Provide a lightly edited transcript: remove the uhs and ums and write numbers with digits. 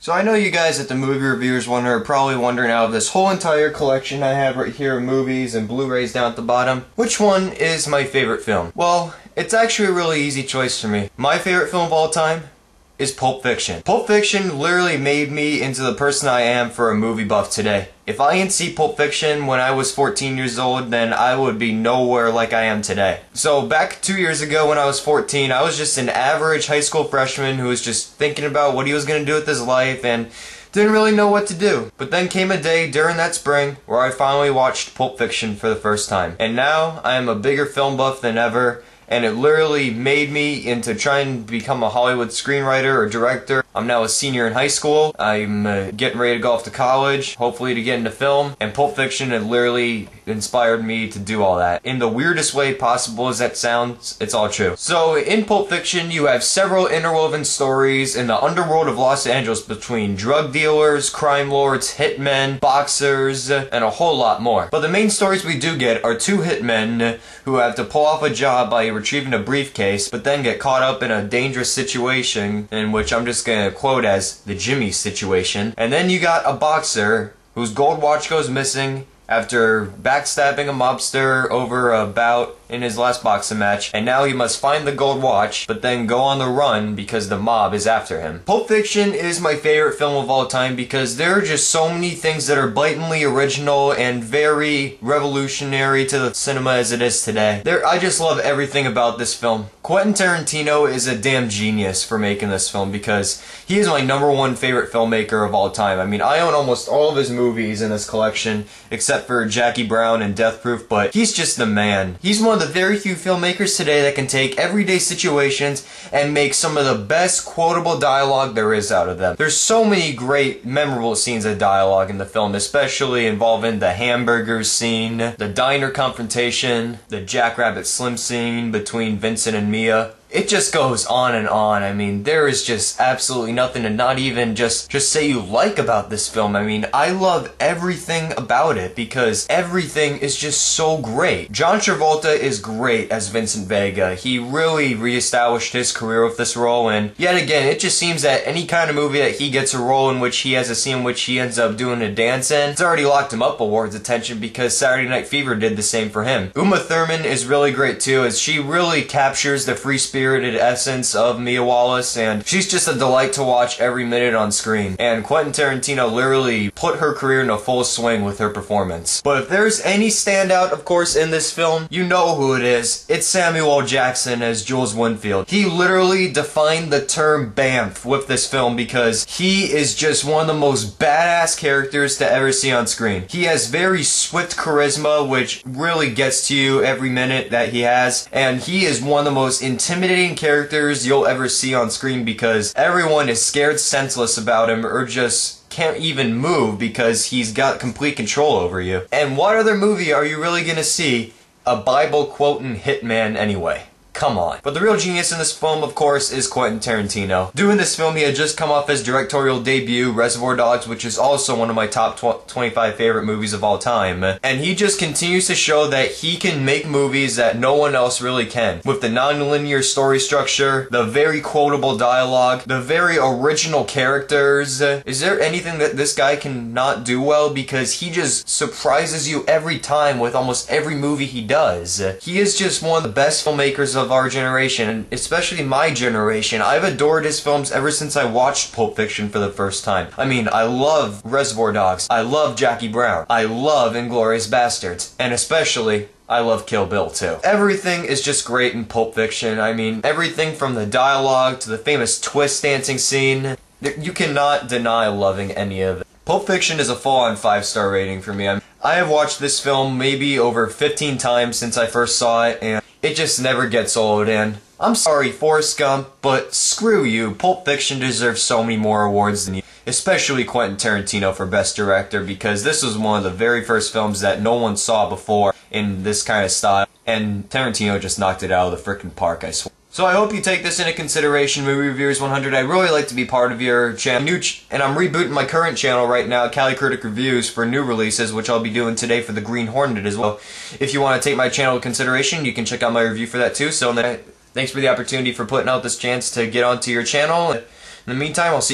So I know you guys at the Movie Reviewers Wonder are probably wondering, out of this whole entire collection I have right here of movies and Blu-rays down at the bottom, which one is my favorite film? Well, it's actually a really easy choice for me. My favorite film of all time is Pulp Fiction. Pulp Fiction literally made me into the person I am for a movie buff today. If I didn't see Pulp Fiction when I was 14 years old, then I would be nowhere like I am today. So back 2 years ago when I was 14, I was just an average high school freshman who was just thinking about what he was going to do with his life and didn't really know what to do. But then came a day during that spring where I finally watched Pulp Fiction for the first time. And now I am a bigger film buff than ever. And it literally made me into trying to become a Hollywood screenwriter or director. I'm now a senior in high school. I'm getting ready to go off to college, hopefully to get into film. And Pulp Fiction had literally inspired me to do all that. In the weirdest way possible as that sounds, it's all true. So in Pulp Fiction, you have several interwoven stories in the underworld of Los Angeles between drug dealers, crime lords, hitmen, boxers, and a whole lot more. But the main stories we do get are two hitmen who have to pull off a job by retrieving a briefcase, but then get caught up in a dangerous situation, in which I'm just gonna quote as the Jimmy situation. And then you got a boxer whose gold watch goes missing after backstabbing a mobster over a bout in his last boxing match, and now he must find the gold watch, but then go on the run because the mob is after him. Pulp Fiction is my favorite film of all time because there are just so many things that are blatantly original and very revolutionary to the cinema as it is today. I just love everything about this film. Quentin Tarantino is a damn genius for making this film because he is my #1 favorite filmmaker of all time. I mean, I own almost all of his movies in this collection, except for Jackie Brown and Death Proof, but he's just the man. He's one of the very few filmmakers today that can take everyday situations and make some of the best quotable dialogue there is out of them. There's so many great, memorable scenes of dialogue in the film, especially involving the hamburger scene, the diner confrontation, the Jackrabbit Slim scene between Vincent and Mia. It just goes on and on. I mean, there is just absolutely nothing to not even just say you like about this film. I mean, I love everything about it because everything is just so great. John Travolta is great as Vincent Vega. He really reestablished his career with this role, and yet again, it just seems that any kind of movie that he gets a role in which he has a scene in which he ends up doing a dance in, it's already locked him up awards attention because Saturday Night Fever did the same for him. Uma Thurman is really great too, as she really captures the free-spirited essence of Mia Wallace, and she's just a delight to watch every minute on screen. And Quentin Tarantino literally put her career into full swing with her performance. But if there's any standout, of course, in this film, you know who it is. It's Samuel L. Jackson as Jules Winfield. He literally defined the term BAMF with this film because he is just one of the most badass characters to ever see on screen. He has very swift charisma, which really gets to you every minute that he has, and he is one of the most intimidating characters you'll ever see on screen because everyone is scared senseless about him or just can't even move because he's got complete control over you. And what other movie are you really gonna see a Bible quoting hitman anyway? Come on. But the real genius in this film, of course, is Quentin Tarantino. Doing this film, he had just come off his directorial debut, Reservoir Dogs, which is also one of my top 25 favorite movies of all time. And he just continues to show that he can make movies that no one else really can. With the non-linear story structure, the very quotable dialogue, the very original characters. Is there anything that this guy can not do well? Because he just surprises you every time with almost every movie he does. He is just one of the best filmmakers of our generation, and especially my generation. I've adored his films ever since I watched Pulp Fiction for the first time. I mean, I love Reservoir Dogs, I love Jackie Brown, I love Inglourious Basterds, and especially I love Kill Bill too. Everything is just great in Pulp Fiction. I mean, everything from the dialogue to the famous twist dancing scene. You cannot deny loving any of it. Pulp Fiction is a full-on 5-star rating for me. I have watched this film maybe over 15 times since I first saw it, and it just never gets old. And I'm sorry, Forrest Gump, but screw you. Pulp Fiction deserves so many more awards than you. Especially Quentin Tarantino for Best Director, because this was one of the very first films that no one saw before in this kind of style. And Tarantino just knocked it out of the frickin' park, I swear. So I hope you take this into consideration, Movie Reviewers 100. I'd really like to be part of your channel. And I'm rebooting my current channel right now, Cali Critic Reviews, for new releases, which I'll be doing today for the Green Hornet as well. If you want to take my channel into consideration, you can check out my review for that too. So thanks for the opportunity for putting out this chance to get onto your channel. In the meantime, I'll see you.